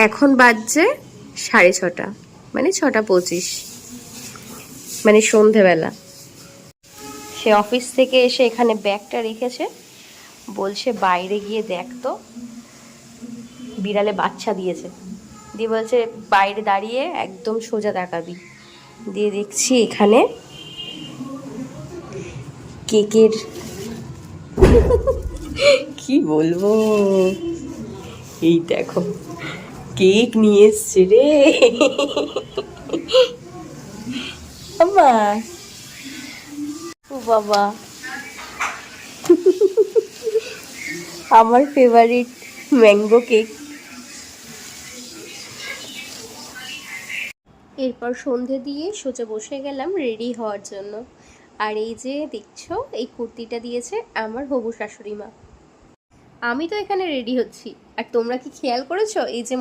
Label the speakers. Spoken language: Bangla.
Speaker 1: এখন বাজছে 6:30, মানে 6:25, মানে সন্ধেবেলা। সে অফিস থেকে এসে এখানে ব্যাগটা রেখেছে, বলছে বাইরে গিয়ে দেখ তো বিড়ালে বাচ্চা দিয়েছে। দিয়ে বলছে বাইরে দাঁড়িয়ে একদম সোজা তাকাবি। দিয়ে দেখছি এখানে কেকের কি বলবো, এই দেখো কেক নিয়ে এসছে রে আম্মা। ও বাবা, আমার ফেভারিট ম্যাঙ্গো কেক। এরপর সন্ধে দিয়ে সোজা বসে গেলাম রেডি হওয়ার জন্য। আর এই যে দেখছো, এই কুর্তিটা দিয়েছে আমার হবু শাশুড়ি মা। আমি তো এখানে রেডি হচ্ছি, আর তোমরা কি খেয়াল করেছো এই যে